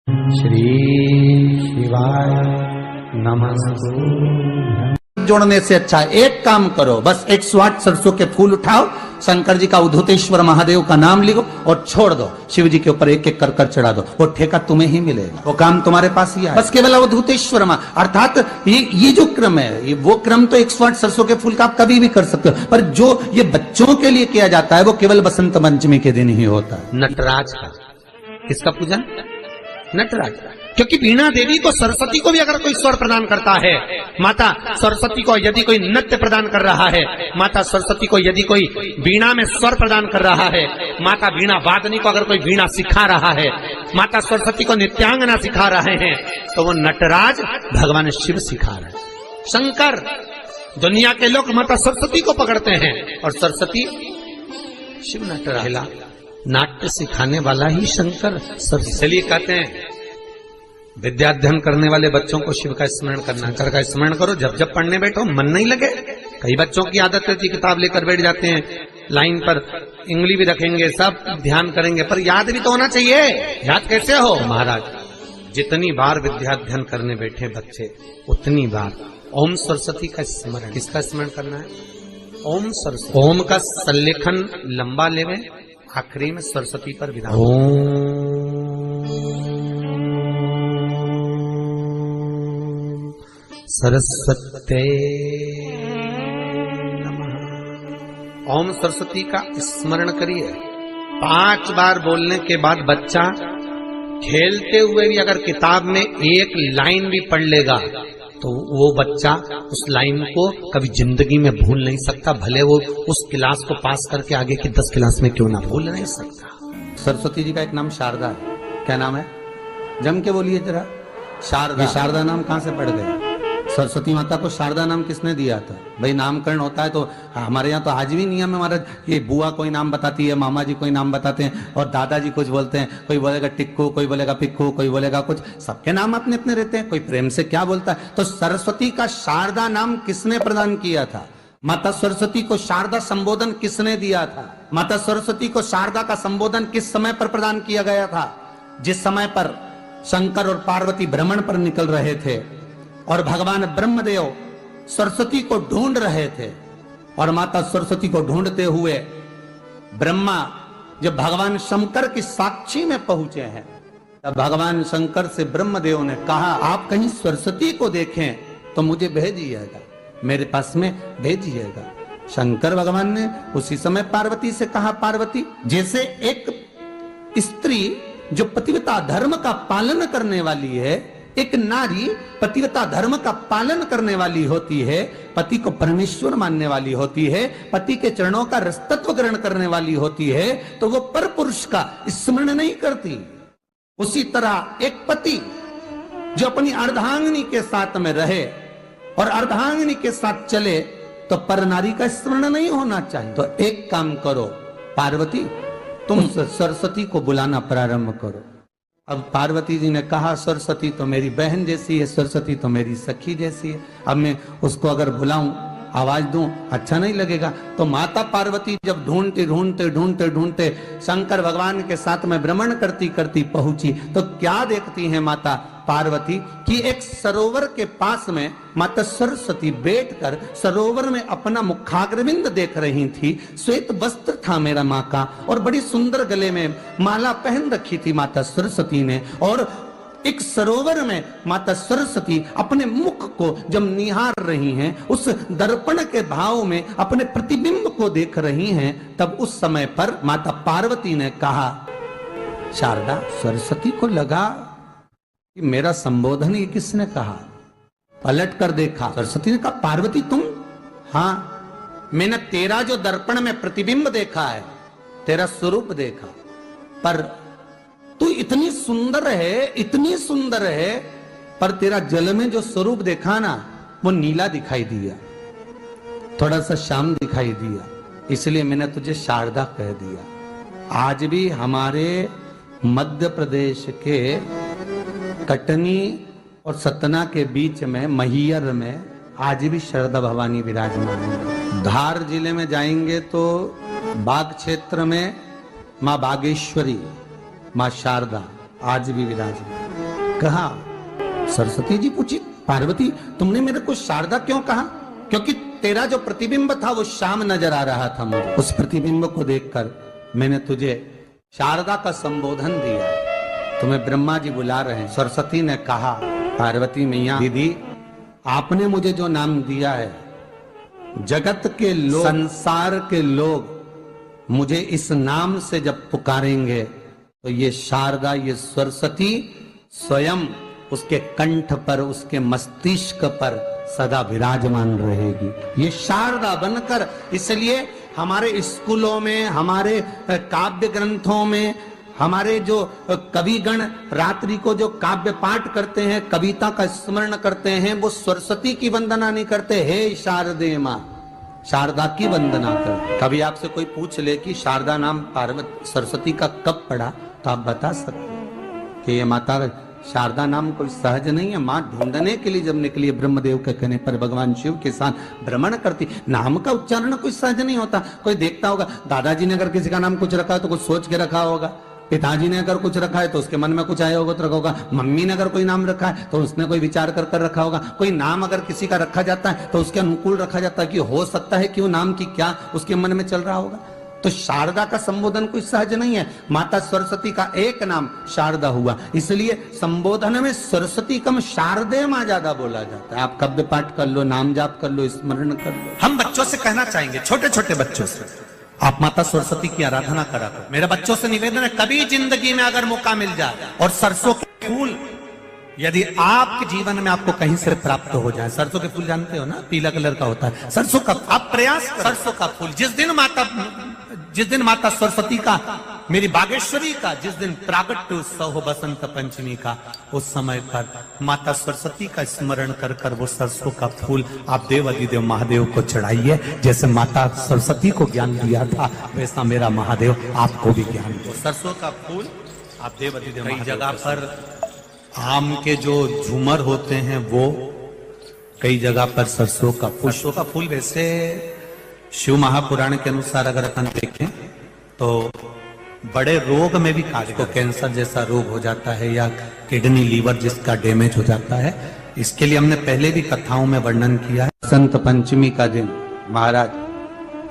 श्री शिवाय नमः। जोड़ने से अच्छा एक काम करो, बस 108 सरसों के फूल उठाओ, शंकर जी का उद्धतेश्वर महादेव का नाम लिखो और छोड़ दो, शिव जी के ऊपर एक एक कर कर चढ़ा दो, वो ठेका तुम्हें ही मिलेगा, वो काम तुम्हारे पास ही आएगा। बस केवल उद्धतेश्वर अर्थात ये जो क्रम है, ये वो क्रम तो 108 सरसों के फूल का आप कभी भी कर सकते हो, पर जो ये बच्चों के लिए किया जाता है वो केवल बसंत पंचमी के दिन ही होता है। नटराज का, किसका पूजन? नटराज का। क्योंकि वीणा देवी को, सरस्वती को भी अगर कोई स्वर प्रदान करता है, माता सरस्वती को यदि कोई नृत्य प्रदान कर रहा है, माता सरस्वती को यदि कोई वीणा में स्वर प्रदान कर रहा है, माता वीणा वादनी को अगर कोई वीणा सिखा रहा है, माता सरस्वती को नित्यांगना सिखा रहे हैं, तो वो नटराज भगवान शिव सिखा रहे हैं। शंकर, दुनिया के लोग माता सरस्वती को पकड़ते हैं और सरस्वती शिव नटराज, नाट्य सिखाने वाला ही शंकर। इसलिए कहते हैं विद्याध्ययन करने वाले बच्चों को शिव का स्मरण करना, शंकर का स्मरण करो। जब जब पढ़ने बैठो मन नहीं लगे, कई बच्चों की आदत होती है किताब लेकर बैठ जाते हैं, लाइन पर इंगली भी रखेंगे, सब ध्यान करेंगे, पर याद भी तो होना चाहिए। याद कैसे हो महाराज? जितनी बार विद्याध्ययन करने बैठे बच्चे उतनी बार ओम सरस्वती का स्मरण। किसका स्मरण करना है? ओम सरस्वती। ओम का संलेखन लंबा लेवे, आखिरी में सरस्वती पर विराम। सरस्वते नमः। ओम सरस्वती का स्मरण करिए। 5 बार बोलने के बाद बच्चा खेलते हुए भी अगर किताब में एक लाइन भी पढ़ लेगा तो वो बच्चा उस लाइन को कभी जिंदगी में भूल नहीं सकता, भले वो उस क्लास को पास करके आगे की 10 क्लास में क्यों ना भूल नहीं सकता। सरस्वती जी का एक नाम शारदा है। क्या नाम है? जम के बोलिए जरा। शारदा। शारदा नाम कहां से पड़ गया? सरस्वती माता को शारदा नाम किसने दिया था? भाई नामकरण होता है तो हमारे यहाँ तो आज भी नियम है महाराज, ये बुआ कोई नाम बताती है, मामा जी कोई नाम बताते हैं और दादाजी कुछ बोलते हैं, कोई बोलेगा टिक्कू, कोई बोलेगा पिक्कू, कोई बोलेगा कुछ, सबके नाम अपने अपने रहते हैं, कोई प्रेम से क्या बोलता है। तो सरस्वती का शारदा नाम किसने प्रदान किया था? माता सरस्वती को शारदा संबोधन किसने दिया था? माता सरस्वती को शारदा का संबोधन किस समय पर प्रदान किया गया था? जिस समय पर शंकर और पार्वती भ्रमण पर निकल रहे थे और भगवान ब्रह्मदेव सरस्वती को ढूंढ रहे थे, और माता सरस्वती को ढूंढते हुए ब्रह्मा जब भगवान शंकर की साक्षी में पहुंचे हैं, तब भगवान शंकर से ब्रह्मदेव ने कहा, आप कहीं सरस्वती को देखें तो मुझे भेजिएगा, मेरे पास में भेजिएगा। शंकर भगवान ने उसी समय पार्वती से कहा, पार्वती, जैसे एक स्त्री जो पतिव्रता धर्म का पालन करने वाली है, एक नारी पतिव्रता धर्म का पालन करने वाली होती है, पति को परमेश्वर मानने वाली होती है, पति के चरणों का रसतत्व ग्रहण करने वाली होती है, तो वो पर पुरुष का स्मरण नहीं करती। उसी तरह एक पति जो अपनी अर्धांगिनी के साथ में रहे और अर्धांगिनी के साथ चले तो पर नारी का स्मरण नहीं होना चाहिए। तो एक काम करो पार्वती, तुम सरस्वती को बुलाना प्रारंभ करो। अब पार्वती जी ने कहा, सरस्वती तो मेरी बहन जैसी है, सरस्वती तो मेरी सखी जैसी है, अब मैं उसको अगर बुलाऊं, आवाज दूं, अच्छा नहीं लगेगा। तो माता पार्वती जब ढूंढते ढूंढते ढूंढते ढूंढते शंकर भगवान के साथ में भ्रमण करती करती पहुंची, तो क्या देखती है माता पार्वती कि एक सरोवर के पास में माता सरस्वती बैठकर सरोवर में अपना मुखाग्रविंद देख रही थी। श्वेत वस्त्र था मेरा माँ का और बड़ी सुंदर गले में माला पहन रखी थी माता सरस्वती ने, और एक सरोवर में माता सरस्वती अपने मुख को जब निहार रही हैं, उस दर्पण के भाव में अपने प्रतिबिंब को देख रही हैं, तब उस समय पर माता पार्वती ने कहा, शारदा, सरस्वती को लगा कि मेरा संबोधन ये किसने कहा। पलट कर देखा, सरस्वती ने कहा, पार्वती तुम? हाँ, मैंने तेरा जो दर्पण में प्रतिबिंब देखा है, तेरा स्वरूप देखा, पर तू इतनी सुंदर है, इतनी सुंदर है, पर तेरा जल में जो स्वरूप देखा ना, वो नीला दिखाई दिया, थोड़ा सा श्याम दिखाई दिया, इसलिए मैंने तुझे शारदा कह दिया। आज भी हमारे मध्य प्रदेश के कटनी और सतना के बीच में मैहर में आज भी शारदा भवानी विराजमान है। धार जिले में जाएंगे तो बाग क्षेत्र में माँ बागेश्वरी, माँ शारदा आज भी विराजमान। कहा। सरस्वती जी पूछी, पार्वती तुमने मेरे को शारदा क्यों कहा? क्योंकि तेरा जो प्रतिबिंब था वो श्याम नजर आ रहा था मुझे। उस प्रतिबिंब को देखकर मैंने तुझे शारदा का संबोधन दिया। तुम्हें ब्रह्मा जी बुला रहे हैं। सरस्वती ने कहा, पार्वती मैया दीदी, आपने मुझे जो नाम दिया है, जगत के लोग, संसार के लोग मुझे इस नाम से जब पुकारेंगे तो ये शारदा, ये सरस्वती स्वयं उसके कंठ पर, उसके मस्तिष्क पर सदा विराजमान रहेगी, ये शारदा बनकर। इसलिए हमारे स्कूलों में, हमारे काव्य ग्रंथों में, हमारे जो कविगण रात्रि को जो काव्य पाठ करते हैं, कविता का स्मरण करते हैं, वो सरस्वती की वंदना नहीं करते, हे शारदे मां, शारदा की वंदना कर। कभी आपसे कोई पूछ ले कि शारदा नाम पार्वती सरस्वती का कब पड़ा, तो आप बता सकते हैं कि ये माता शारदा नाम कोई सहज नहीं है। माँ ढूंढने के लिए जब निकली, ब्रह्मदेव के कहने पर भगवान शिव के साथ भ्रमण करती। नाम का उच्चारण कोई सहज नहीं होता। कोई देखता होगा, दादाजी ने अगर किसी का नाम कुछ रखा है तो कुछ सोच के रखा होगा, पिताजी ने अगर कुछ रखा है तो उसके मन में कुछ आया होगा तो रखा होगा, मम्मी ने अगर कोई नाम रखा है तो उसने कोई विचार कर कर रखा होगा। कोई नाम अगर किसी का रखा जाता है तो उसके अनुकूल रखा जाता है कि हो सकता है कि वो नाम की क्या उसके मन में चल रहा होगा। तो शारदा का संबोधन कोई सहज नहीं है। माता सरस्वती का एक नाम शारदा हुआ, इसलिए संबोधन में सरस्वती कम शारदे मां ज्यादा बोला जाता है। आप काव्य पाठ कर लो, नाम जाप कर लो, स्मरण कर लो। हम बच्चों से कहना चाहेंगे, छोटे छोटे बच्चों से, आप माता सरस्वती की आराधना करा करो। मेरे बच्चों से निवेदन है, कभी जिंदगी में अगर मौका मिल जाए और सरसों के फूल यदि आपके जीवन में आपको कहीं से प्राप्त हो जाए, सरसों के फूल जानते हो ना, पीला कलर का होता है, सरसों का, आप प्रयास करो। सरसों का फूल जिस दिन माता सरस्वती का, मेरी बागेश्वरी का जिस दिन प्रागट्य उत्सव हो बसंत पंचमी का, उस समय पर माता सरस्वती का स्मरण कर कर वो सरसों का फूल आप देव अधिदेव महादेव को चढ़ाइए। जैसे माता सरस्वती को ज्ञान दिया था, वैसा मेरा महादेव आपको भी ज्ञान दे। सरसों का फूल आप देव अधिदेव। कई जगह पर आम के जो झूमर होते हैं वो, कई जगह पर सरसों का फूल वैसे शिव महापुराण के अनुसार अगर अपन देखें तो बड़े रोग में भी कार्य, को कैंसर जैसा रोग हो जाता है या किडनी लीवर जिसका डैमेज हो जाता है, इसके लिए हमने पहले भी कथाओं में वर्णन किया है। बसंत पंचमी का दिन, महाराज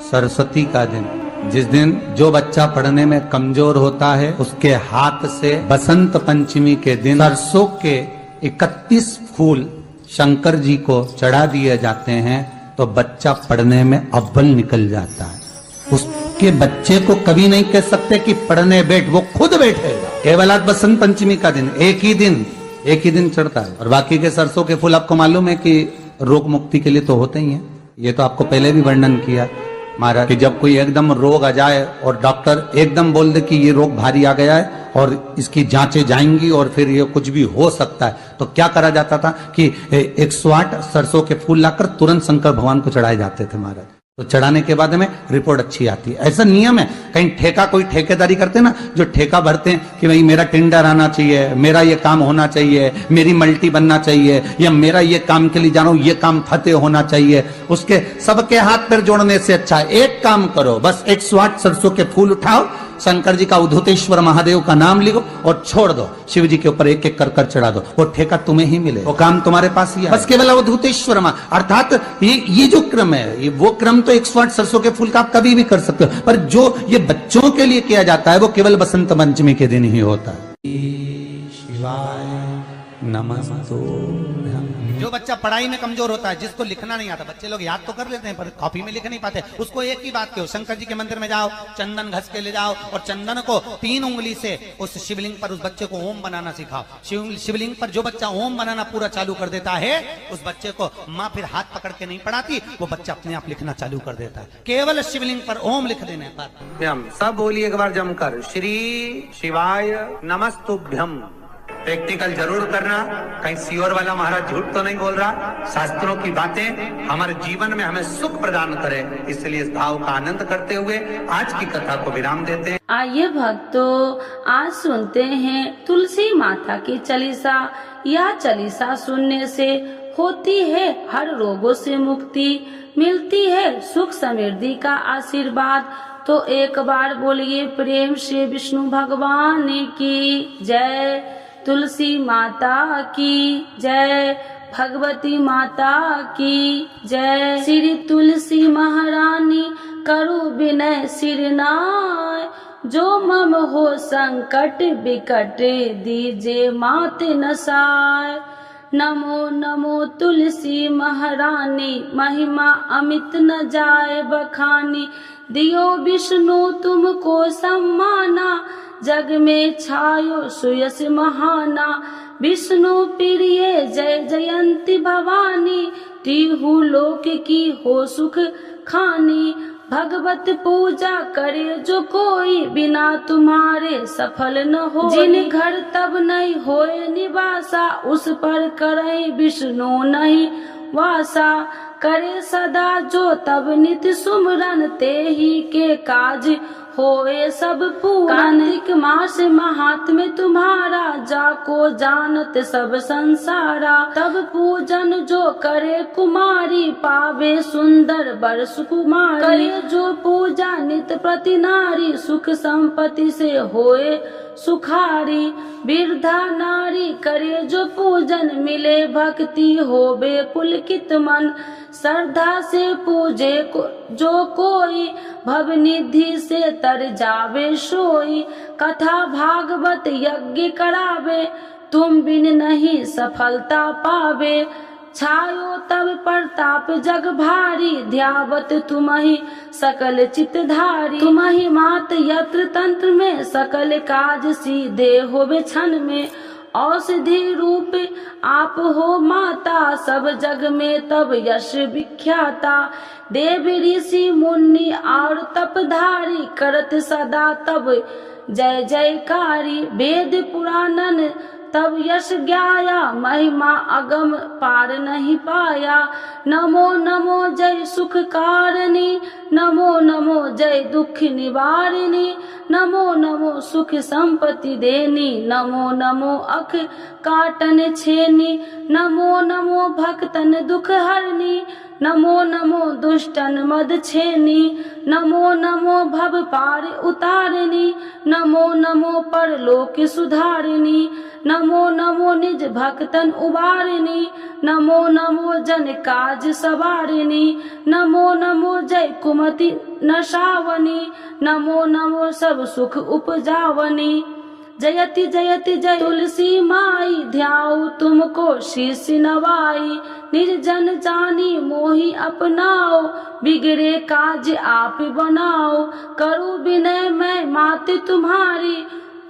सरस्वती का दिन, जिस दिन जो बच्चा पढ़ने में कमजोर होता है उसके हाथ से बसंत पंचमी के दिन सरसों के 31 फूल शंकर जी को चढ़ा दिए जाते हैं तो बच्चा पढ़ने में अव्वल निकल जाता है। उसके बच्चे को कभी नहीं कह सकते कि पढ़ने बैठ, वो खुद बैठेगा। केवल आज बसंत पंचमी का दिन, एक ही दिन चढ़ता है। और बाकी के सरसों के फूल आपको मालूम है कि रोग मुक्ति के लिए तो होते ही हैं। ये तो आपको पहले भी वर्णन किया महाराज कि जब कोई एकदम रोग आ जाए और डॉक्टर एकदम बोल दे कि ये रोग भारी आ गया है और इसकी जांचें जाएंगी और फिर ये कुछ भी हो सकता है, तो क्या करा जाता था कि 108 सरसों के फूल लाकर तुरंत शंकर भगवान को चढ़ाए जाते थे महाराज। तो चढ़ाने के बाद में रिपोर्ट अच्छी आती है। ऐसा नियम है। कहीं ठेका, कोई ठेकेदारी करते ना, जो ठेका भरते हैं कि भाई मेरा टेंडर आना चाहिए, मेरा ये काम होना चाहिए, मेरी मल्टी बनना चाहिए, या मेरा ये काम के लिए जा रहा हूं, ये काम फतेह होना चाहिए, उसके सबके हाथ पैर जोड़ने से अच्छा है एक काम करो, बस 108 सरसों के फूल उठाओ, शंकर जी का उद्धतेश्वर महादेव का नाम लिखो और छोड़ दो, शिव जी के ऊपर एक एक कर कर चढ़ा दो, वो ठेका तुम्हें ही मिले, वो काम तुम्हारे पास ही है। बस केवल उद्धतेश्वर मां, अर्थात ये जो क्रम है, ये वो क्रम तो 108 सरसों के फूल का आप कभी भी कर सकते हो, पर जो ये बच्चों के लिए किया जाता है वो केवल बसंत पंचमी के दिन ही होता है। शिवाय नमस्तुभ्यं। जो बच्चा पढ़ाई में कमजोर होता है, जिसको लिखना नहीं आता, बच्चे लोग याद तो कर लेते हैं पर कॉपी में लिख नहीं पाते, उसको एक ही बात कहो, शंकर जी के मंदिर में जाओ, चंदन घस के ले जाओ और चंदन को 3 उंगली से उस शिवलिंग पर उस बच्चे को ओम बनाना सिखाओ। शिवलिंग पर जो बच्चा ओम बनाना पूरा चालू कर देता है, उस बच्चे को माँ फिर हाथ पकड़ के नहीं पढ़ाती, वो बच्चा अपने आप लिखना चालू कर देता है केवल शिवलिंग पर ओम लिख देने पर। सब बोलिए एक बार जमकर, श्री शिवाय नमस्तुभ्यम। प्रैक्टिकल जरूर करना, कहीं सियोर वाला महाराज झूठ तो नहीं बोल रहा। शास्त्रों की बातें हमारे जीवन में हमें सुख प्रदान करे, इसलिए इस भाव का आनंद करते हुए आज की कथा को विराम देते हैं। आइए भक्तों, आज सुनते हैं तुलसी माता की चालीसा। यह चालीसा सुनने से होती है हर रोगों से मुक्ति, मिलती है सुख समृद्धि का आशीर्वाद। तो एक बार बोलिए प्रेम से विष्णु भगवान की जय। तुलसी माता की जय, भगवती माता की जय। श्री तुलसी महारानी करु विनय सिरनाय, जो मम हो संकट विकट दीजे मात नसाय। नमो नमो तुलसी महारानी, महिमा अमित न जाए बखानी। दियो विष्णु तुमको सम्माना, जग में छायो सुयस महाना। विष्णु प्रिय जय जयंती भवानी, तिहु लोक की हो सुख खानी। भगवत पूजा करे जो कोई, बिना तुम्हारे सफल न हो। जिन घर तब नहीं होए निवासा, उस पर करे विष्णु नहीं वासा। करे सदा जो तब नित सुमरन, ते ही के काज होए सब पूरन। कार्तिक मास महात्म्य तुम्हारा, जाको जानत सब संसारा। तब पूजन जो करे कुमारी, पावे सुंदर वर सुकुमारी। करे जो पूजा नित प्रति नारी, सुख संपत्ति से होए सुखारी। वृद्धा नारी करे जो पूजन, मिले भक्ति होवे पुलकित मन। श्रद्धा से पूजे जो कोई, भव निधि से तर जावे सोई। कथा भागवत यज्ञ करावे, तुम बिन नहीं सफलता पावे। छायो तब प्रताप जग भारी, ध्यावत तुम्हि सकल चितधारी। तुम्हि मात यत्र तंत्र में, सकल काज सीधे होवे क्षण में। औषधि रूप आप हो माता, सब जग में तब यश विख्याता। देव ऋषि मुनि और तपधारी, करत सदा तब जय जयकारी। वेद पुराणन तब यश ज्ञाया, महिमा अगम पार नहीं पाया। नमो नमो जय सुख कारिणी, नमो नमो जय दुख निवारिणी। नमो नमो सुख संपत्ति देनी, नमो नमो अख काटन छेनी। नमो नमो भक्तन दुख हरनी, नमो नमो दुष्टन मद छेनी। नमो नमो भव पार उतारिणी, नमो नमो परलोक सुधारिणी। नमो नमो निज भक्तन उबारिणी, नमो नमो जन काज सवारिणी। नमो नमो जय कुमति नशावनी, नमो नमो सब सुख उपजावनी। जयति जयति जय तुलसी माई, ध्याऊ तुमको शीश नवाई। निर्जन जानी मोहि अपनाओ, बिगड़े काज आप बनाओ। करूँ विनय मैं मात तुम्हारी,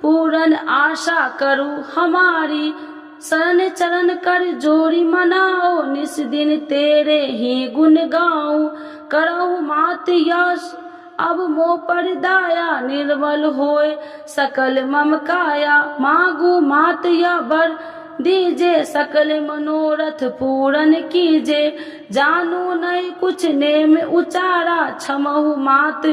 पूरन आशा करूँ हमारी। शरण चरण कर जोरी मनाओ, निस दिन तेरे ही गुण गाऊं। करहु मात यश अब मोह पर दाया, निर्मल होए सकल मम काया। मांगू मात या वर दीजे, सकल मनोरथ पूरन कीजे। जानू नहीं कुछ नेम उचारा, क्षमहु मात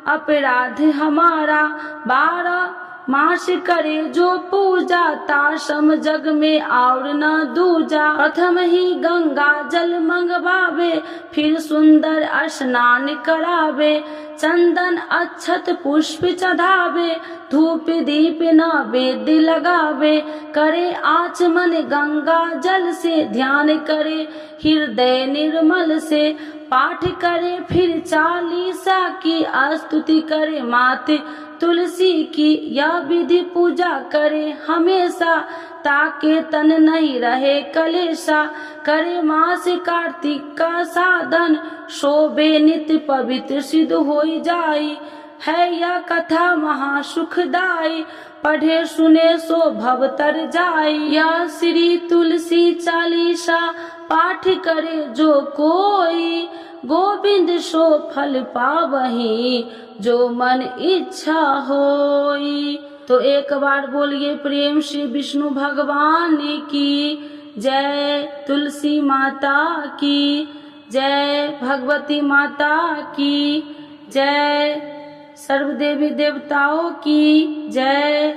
अपराध हमारा। 12 मास करे जो पूजा, ताशम जग में और न दूजा। प्रथम ही गंगा जल मंगवावे, फिर सुंदर स्नान करावे। चंदन अक्षत पुष्प चढ़ावे, धूप दीप नैवेद्य लगावे। करे आचमन गंगा जल से, ध्यान करे हृदय निर्मल से। पाठ करे फिर 40 की, स्तुति करे मात तुलसी की। यह विधि पूजा करे हमेशा, ताके तन नहीं रहे कलेशा। करे मास कार्तिक का साधन, शोभे नित्य पवित्र सिद्ध होई जाई। है यह कथा महासुखदाई, पढ़े सुने सो भव तर जाई। यह श्री तुलसी चालीसा, पाठ करे जो कोई। गोविंद सो फल पावही, जो मन इच्छा होई। तो एक बार बोलिए प्रेम से विष्णु भगवान की जय, तुलसी माता की जय, भगवती माता की जय, सर्व देवी देवताओं की जय।